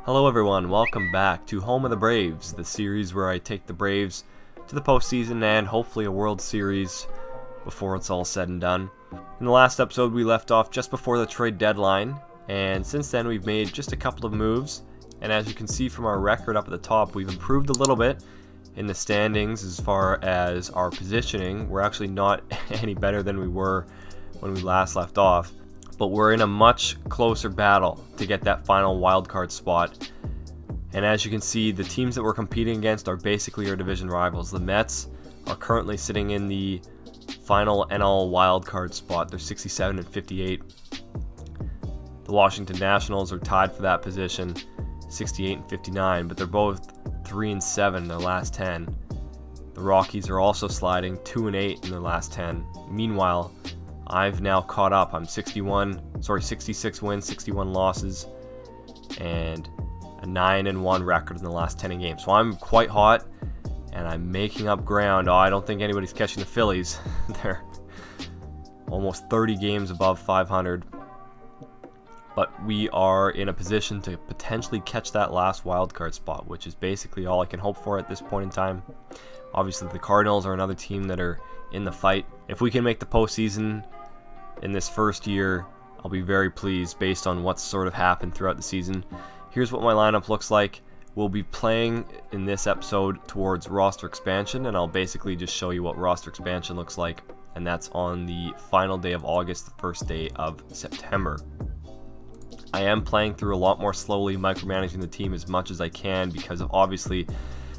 Hello everyone, welcome back to Home of the Braves, the series where I take the Braves to the postseason and hopefully a World Series before it's all said and done. In the last episode we left off just before the trade deadline, and since then we've made just a couple of moves, and as you can see from our record up at the top, we've improved a little bit in the standings as far as our positioning. We're actually not any better than we were when we last left off, but we're in a much closer battle to get that final wildcard spot. And as you can see, the teams that we're competing against are basically our division rivals. The Mets are currently sitting in the final NL wildcard spot. They're 67 and 58. The Washington Nationals are tied for that position, 68 and 59, but they're both 3 and 7 in their last 10. The Rockies are also sliding 2 and 8 in their last 10. Meanwhile, I've now caught up. I'm 66 wins, 61 losses, and a 9-1 record in the last 10 games. So I'm quite hot, and I'm making up ground. I don't think anybody's catching the Phillies. They're almost 30 games above 500. But we are in a position to potentially catch that last wildcard spot, which is basically all I can hope for at this point in time. Obviously, the Cardinals are another team that are in the fight. If we can make the postseason in this first year, I'll be very pleased based on what's sort of happened throughout the season. Here's what my lineup looks like. We'll be playing in this episode towards roster expansion, and I'll basically just show you what roster expansion looks like, and that's on the final day of August, the first day of September. I am playing through a lot more slowly, micromanaging the team as much as I can because of obviously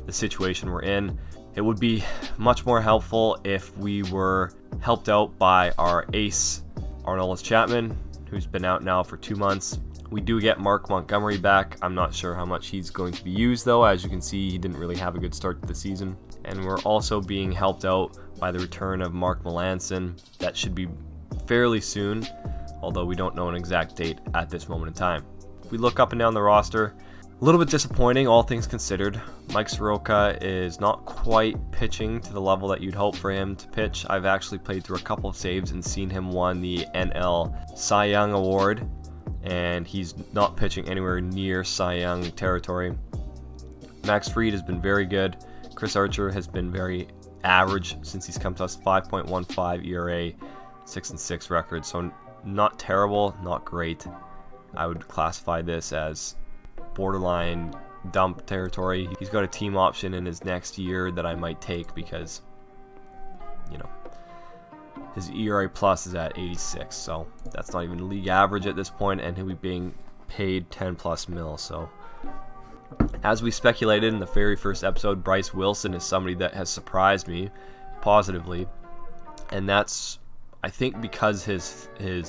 the situation we're in. It would be much more helpful if we were helped out by our ace, Aroldis Chapman, who's been out now for 2 months. We do get Mark Montgomery back. I'm not sure how much he's going to be used though. As you can see, he didn't really have a good start to the season. And we're also being helped out by the return of Mark Melancon. That should be fairly soon, although we don't know an exact date at this moment in time. If we look up and down the roster, a little bit disappointing, all things considered. Mike Soroka is not quite pitching to the level that you'd hope for him to pitch. I've actually played through a couple of saves and seen him win the NL Cy Young Award, and he's not pitching anywhere near Cy Young territory. Max Fried has been very good. Chris Archer has been very average since he's come to us. 5.15 ERA, 6-6 record, so not terrible, not great. I would classify this as borderline dump territory. He's got a team option in his next year that I might take because, you know, his ERA plus is at 86, so that's not even league average at this point, and he'll be being paid 10 plus mil. So as we speculated in the very first episode, Bryce Wilson is somebody that has surprised me positively, and that's, I think, because his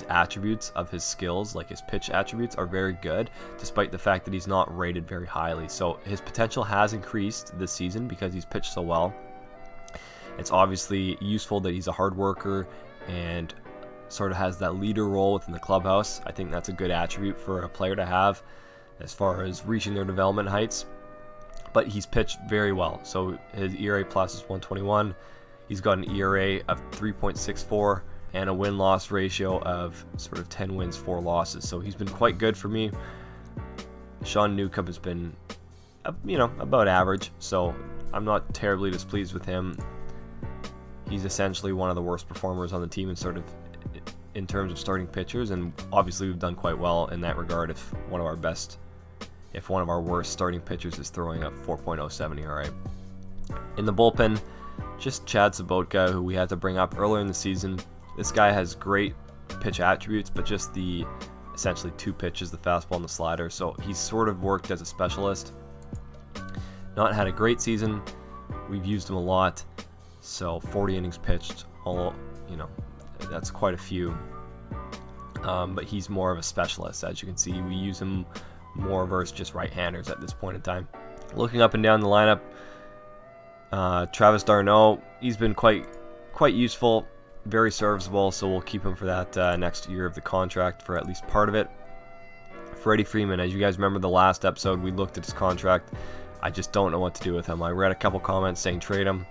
attributes of his skills, like his pitch attributes, are very good, despite the fact that he's not rated very highly. So his potential has increased this season because he's pitched so well. It's obviously useful that he's a hard worker and sort of has that leader role within the clubhouse. I think that's a good attribute for a player to have as far as reaching their development heights. But he's pitched very well. So his ERA plus is 121. He's got an ERA of 3.64. and a win-loss ratio of sort of 10 wins, 4 losses. So he's been quite good for me. Sean Newcomb has been, about average, so I'm not terribly displeased with him. He's essentially one of the worst performers on the team in terms of starting pitchers, and obviously we've done quite well in that regard if one of our worst starting pitchers is throwing up 4.07 ERA. In the bullpen, just Chad Sobotka, who we had to bring up earlier in the season. This guy has great pitch attributes, but just the essentially 2 pitches, the fastball and the slider. So he's sort of worked as a specialist. Not had a great season. We've used him a lot. So 40 innings pitched, that's quite a few. But he's more of a specialist. As you can see, we use him more versus just right-handers at this point in time. Looking up and down the lineup, Travis d'Arnaud, he's been quite useful. Very serviceable, so we'll keep him for that next year of the contract, for at least part of it. Freddie Freeman, as you guys remember the last episode, we looked at his contract. I just don't know what to do with him. I read a couple comments saying trade him.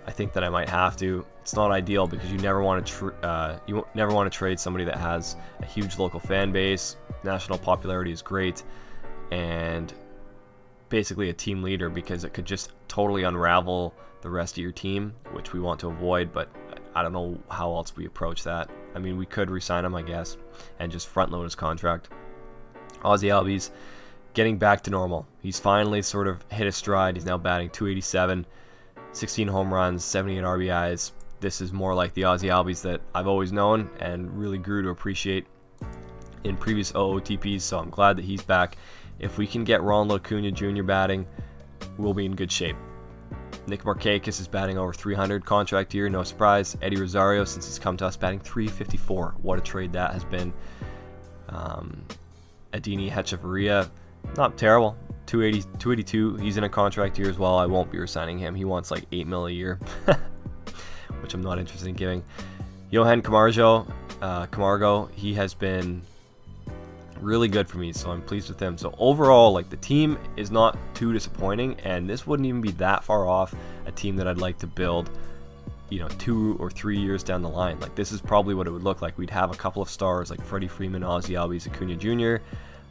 I think that I might have to. It's not ideal because you never want to trade somebody that has a huge local fan base. National popularity is great. and basically a team leader, because it could just totally unravel the rest of your team, which we want to avoid. But I don't know how else we approach that. I mean, we could re-sign him, I guess, and just front load his contract. Ozzy Albies getting back to normal. He's finally sort of hit a stride. He's now batting .287, 16 home runs, 78 RBIs. This is more like the Ozzy Albies that I've always known and really grew to appreciate in previous OOTPs, so I'm glad that he's back. If we can get Ronald Acuna Jr. batting, we'll be in good shape. Nick Markakis is batting over 300 contract year, no surprise. Eddie Rosario, since he's come to us, batting 354. What a trade that has been. Adini Hechavarria, not terrible. 282. He's in a contract year as well. I won't be resigning him. He wants like $8 million a year, which I'm not interested in giving. Johan Camargo, he has been really good for me, so I'm pleased with him. So overall, like, the team is not too disappointing, and this wouldn't even be that far off a team that I'd like to build, 2 or 3 years down the line. Like, this is probably what it would look like. We'd have a couple of stars like Freddie Freeman, Ozzy Albies, Acuna Jr.,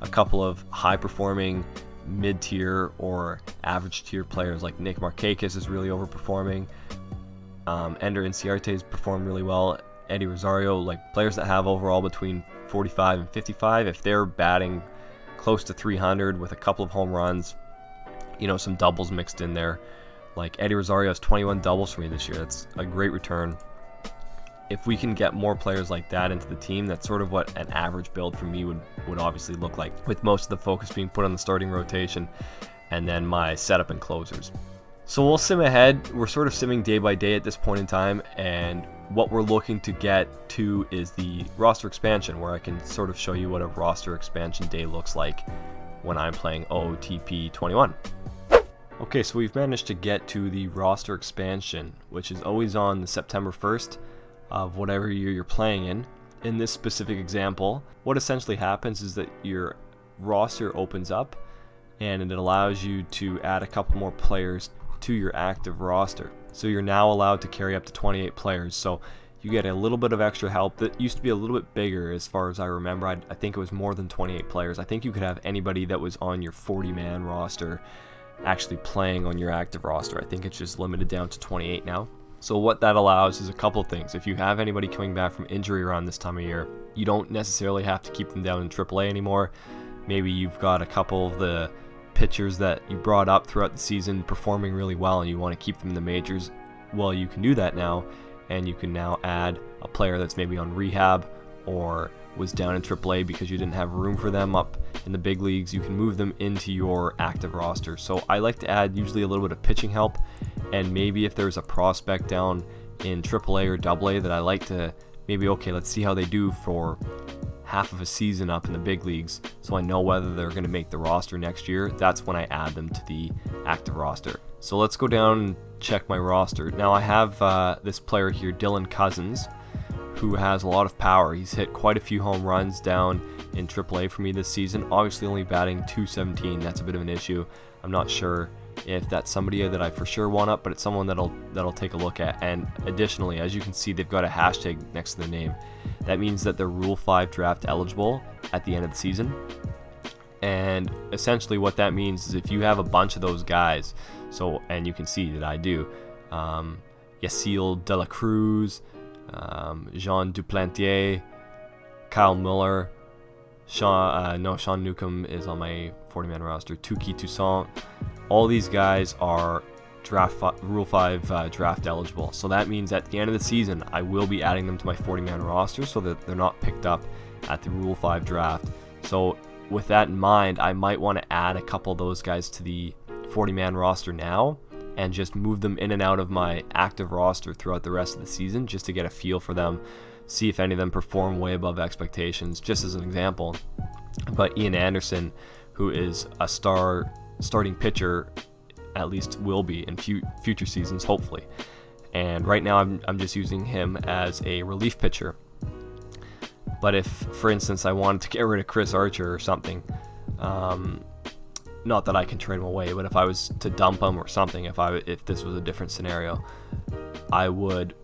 a couple of high-performing mid-tier or average-tier players like Nick Markakis is really overperforming. Ender Inciarte has performed really well. Eddie Rosario, like, players that have overall between 45 and 55, if they're batting close to 300 with a couple of home runs, some doubles mixed in there. Like, Eddie Rosario has 21 doubles for me this year. That's a great return. If we can get more players like that into the team, that's sort of what an average build for me would obviously look like, with most of the focus being put on the starting rotation and then my setup and closers. So we'll sim ahead. We're sort of simming day by day at this point in time, and what we're looking to get to is the roster expansion, where I can sort of show you what a roster expansion day looks like when I'm playing OOTP 21. Okay, so we've managed to get to the roster expansion, which is always on the September 1st of whatever year you're playing in. In this specific example, what essentially happens is that your roster opens up and it allows you to add a couple more players to your active roster. So you're now allowed to carry up to 28 players. So you get a little bit of extra help. That used to be a little bit bigger, as far as I remember. I think it was more than 28 players. I think you could have anybody that was on your 40-man roster actually playing on your active roster. I think it's just limited down to 28 now. So what that allows is a couple of things. If you have anybody coming back from injury around this time of year, you don't necessarily have to keep them down in AAA anymore. Maybe you've got a couple of the pitchers that you brought up throughout the season performing really well and you want to keep them in the majors. Well, you can do that now, and you can now add a player that's maybe on rehab or was down in AAA because you didn't have room for them up in the big leagues. You can move them into your active roster. So I like to add usually a little bit of pitching help, and maybe if there's a prospect down in AAA or AA that I like to let's see how they do for half of a season up in the big leagues, so I know whether they're going to make the roster next year. That's when I add them to the active roster. So let's go down and check my roster. Now I have this player here, Dylan Cousins, who has a lot of power. He's hit quite a few home runs down in AAA for me this season. Obviously only batting .217. That's a bit of an issue. I'm not sure if that's somebody that I for sure want up, but it's someone that'll take a look at. And additionally, as you can see, they've got a hashtag next to their name. That means that they're Rule 5 draft eligible at the end of the season. And essentially what that means is if you have a bunch of those guys, and you can see that I do, Yasiel De La Cruz, Jean Duplantier, Kyle Miller, Sean Newcomb is on my 40-man roster, Touki Toussaint. All these guys are Rule 5 draft eligible. So that means at the end of the season, I will be adding them to my 40-man roster so that they're not picked up at the Rule 5 draft. So with that in mind, I might want to add a couple of those guys to the 40-man roster now and just move them in and out of my active roster throughout the rest of the season just to get a feel for them, see if any of them perform way above expectations, just as an example. But Ian Anderson, who is a starting pitcher, at least will be in future seasons, hopefully. And right now I'm just using him as a relief pitcher. But if, for instance, I wanted to get rid of Chris Archer or something, not that I can trade him away, but if I was to dump him or something, if this was a different scenario, I would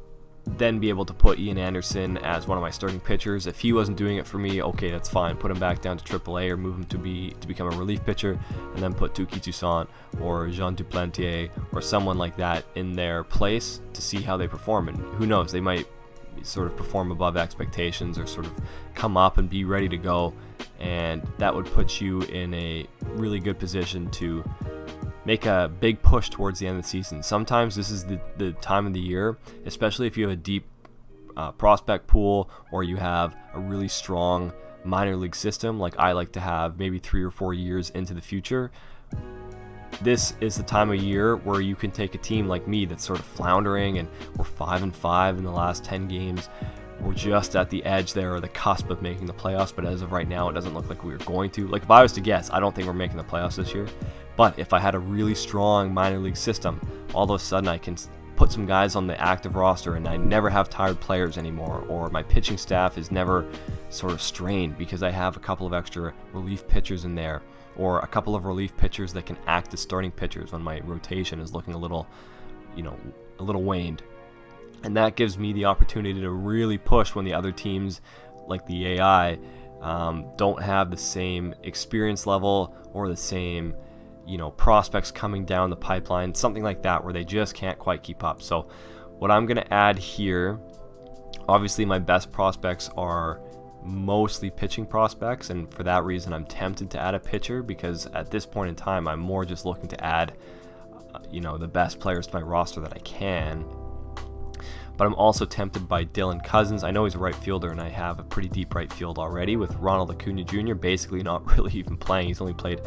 then be able to put Ian Anderson as one of my starting pitchers. If he wasn't doing it for me, okay, that's fine. Put him back down to AAA or move him to become a relief pitcher, and then put Touki Toussaint or Jean Duplantier or someone like that in their place to see how they perform. And who knows, they might sort of perform above expectations or sort of come up and be ready to go, and that would put you in a really good position to make a big push towards the end of the season. Sometimes this is the time of the year, especially if you have a deep prospect pool or you have a really strong minor league system like I like to have, maybe 3 or 4 years into the future. This is the time of year where you can take a team like me that's sort of floundering, and we're 5-5 in the last 10 games. We're just at the edge there, or the cusp of making the playoffs, but as of right now, it doesn't look like we're going to. Like, if I was to guess, I don't think we're making the playoffs this year. But if I had a really strong minor league system, all of a sudden I can put some guys on the active roster and I never have tired players anymore, or my pitching staff is never sort of strained because I have a couple of extra relief pitchers in there, or a couple of relief pitchers that can act as starting pitchers when my rotation is looking a little waned. And that gives me the opportunity to really push when the other teams, like the AI, don't have the same experience level or the same, prospects coming down the pipeline, something like that, where they just can't quite keep up. So what I'm going to add here, obviously my best prospects are mostly pitching prospects, and for that reason I'm tempted to add a pitcher, because at this point in time I'm more just looking to add the best players to my roster that I can. But I'm also tempted by Dylan Cousins. I know he's a right fielder, and I have a pretty deep right field already with Ronald Acuna Jr. basically not really even playing. He's only played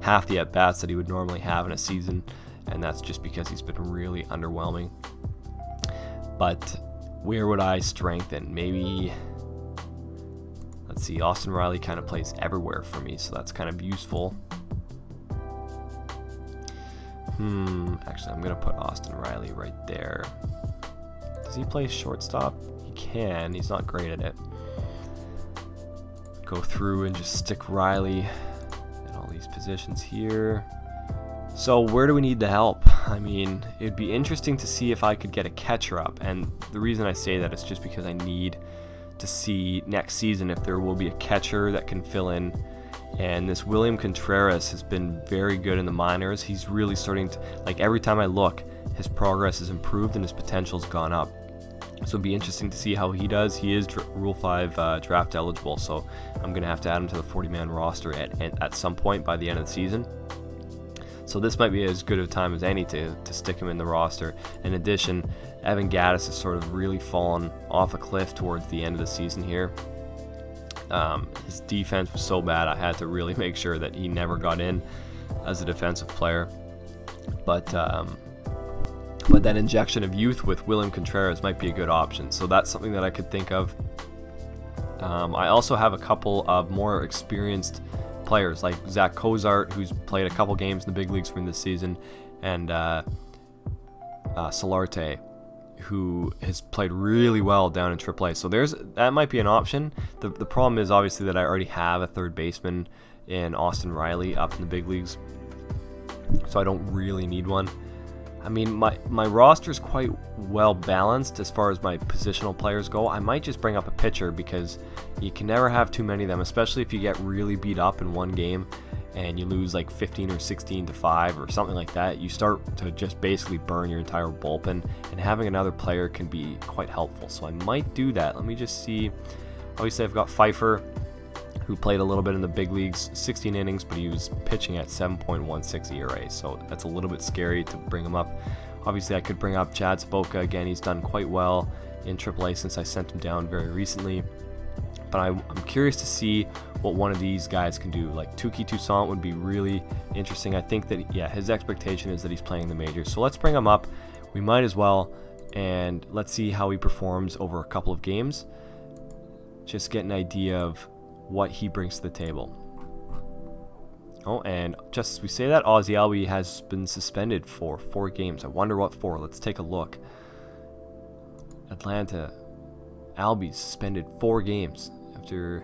half the at-bats that he would normally have in a season, and that's just because he's been really underwhelming. But where would I strengthen? Maybe, let's see, Austin Riley kind of plays everywhere for me, so that's kind of useful. Actually, I'm going to put Austin Riley right there. Does he play shortstop? He can. He's not great at it. Go through and just stick Riley in all these positions here. So where do we need the help? I mean, it'd be interesting to see if I could get a catcher up, and the reason I say that is just because I need to see next season if there will be a catcher that can fill in. And this William Contreras has been very good in the minors. He's really starting to, every time I look, his progress has improved and his potential's gone up. So it'd be interesting to see how he does. He is Rule 5 draft eligible, so I'm going to have to add him to the 40-man roster at some point by the end of the season. So this might be as good a time as any to stick him in the roster. In addition, Evan Gattis has sort of really fallen off a cliff towards the end of the season here. His defense was so bad, I had to really make sure that he never got in as a defensive player. But that injection of youth with William Contreras might be a good option. So that's something that I could think of. I also have a couple of more experienced players like Zach Cozart, who's played a couple games in the big leagues for me this season, and Solarte, who has played really well down in AAA. So that might be an option. The problem is obviously that I already have a third baseman in Austin Riley up in the big leagues, so I don't really need one. I mean, my roster is quite well balanced as far as my positional players go. I might just bring up a pitcher, because you can never have too many of them, especially if you get really beat up in one game and you lose like 15 or 16 to 5 or something like that. You start to just basically burn your entire bullpen, and having another player can be quite helpful. So I might do that. Let me just see. Obviously, I've got Pfeiffer, who played a little bit in the big leagues, 16 innings, but he was pitching at 7.16 ERA, so that's a little bit scary to bring him up. Obviously, I could bring up Chad Spoka again. He's done quite well in AAA since I sent him down very recently. But I'm curious to see what one of these guys can do. Like Touki Toussaint would be really interesting. I think that, his expectation is that he's playing the majors. So let's bring him up. We might as well, and let's see how he performs over a couple of games. Just get an idea of what he brings to the table. Oh, and just as we say that, Ozzie Albies has been suspended for 4 games. I wonder what for. Let's take a look. Atlanta, Albies suspended 4 games after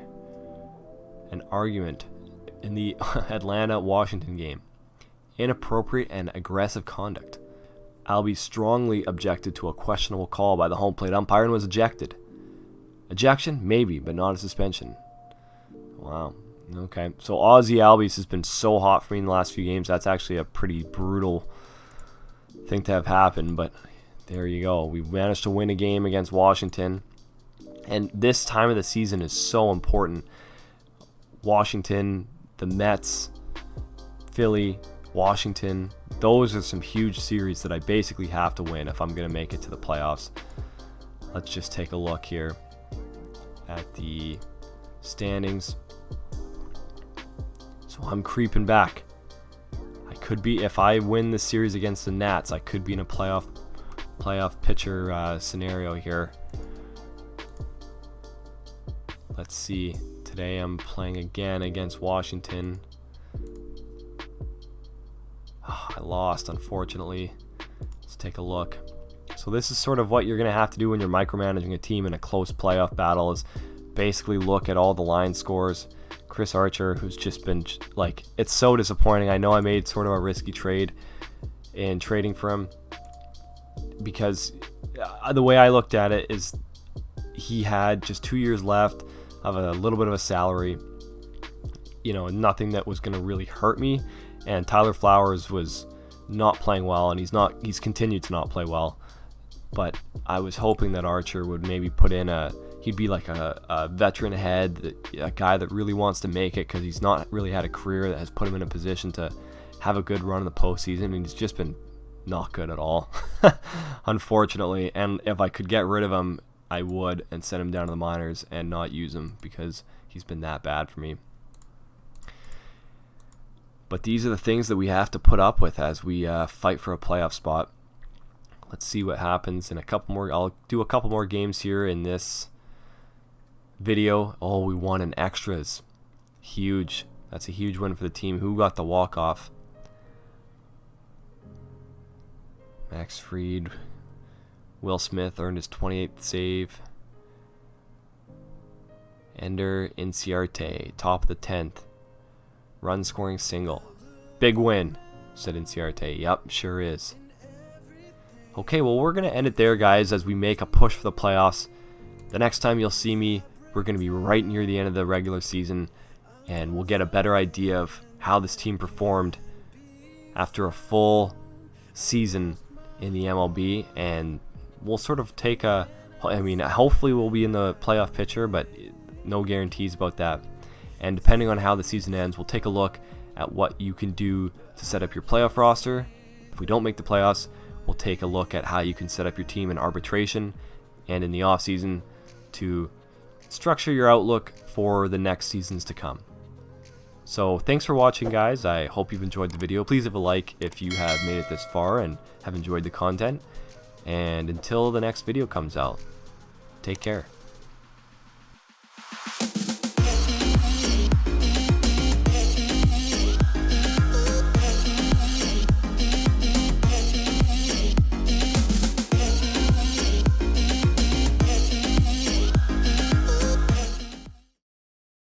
an argument in the Atlanta-Washington game. Inappropriate and aggressive conduct. Albie strongly objected to a questionable call by the home plate umpire and was ejected. Ejection? Maybe, but not a suspension. Wow. Okay. So Ozzy Albies has been so hot for me in the last few games. That's actually a pretty brutal thing to have happen, but there you go. We managed to win a game against Washington. And this time of the season is so important. Washington, the Mets, Philly, Washington, those are some huge series that I basically have to win if I'm going to make it to the playoffs. Let's just take a look here at the standings. So I'm creeping back. I could be, if I win this series against the Nats, I could be in a playoff pitcher scenario here. Let's see. Today I'm playing again against Washington. Oh, I lost, unfortunately. Let's take a look. So this is sort of what you're going to have to do when you're micromanaging a team in a close playoff battle, is basically look at all the line scores. Chris Archer, who's just been like, it's so disappointing. I know I made sort of a risky trade in trading for him, because the way I looked at it is he had just 2 years left of a little bit of a salary, you know, nothing that was going to really hurt me. And Tyler Flowers was not playing well, and he's continued to not play well. But I was hoping that Archer would maybe put in he'd be like a veteran head, a guy that really wants to make it, because he's not really had a career that has put him in a position to have a good run in the postseason. I mean, he's just been not good at all, unfortunately. And if I could get rid of him, I would, and send him down to the minors and not use him, because he's been that bad for me. But these are the things that we have to put up with as we fight for a playoff spot. Let's see what happens in a couple more. I'll do a couple more games here in this video. Oh, we won in extras. Huge. That's a huge win for the team. Who got the walk-off? Max Fried. Will Smith earned his 28th save. Ender Inciarte, top of the 10th. Run scoring single. Big win, said Inciarte. Yep, sure is. Okay, well, we're going to end it there, guys, as we make a push for the playoffs. The next time you'll see me, we're going to be right near the end of the regular season, and we'll get a better idea of how this team performed after a full season in the MLB, and we'll sort of take hopefully we'll be in the playoff picture, but no guarantees about that. And depending on how the season ends, we'll take a look at what you can do to set up your playoff roster. If we don't make the playoffs, we'll take a look at how you can set up your team in arbitration and in the offseason to structure your outlook for the next seasons to come. So thanks for watching, guys. I hope you've enjoyed the video. Please leave a like if you have made it this far and have enjoyed the content. And until the next video comes out, take care.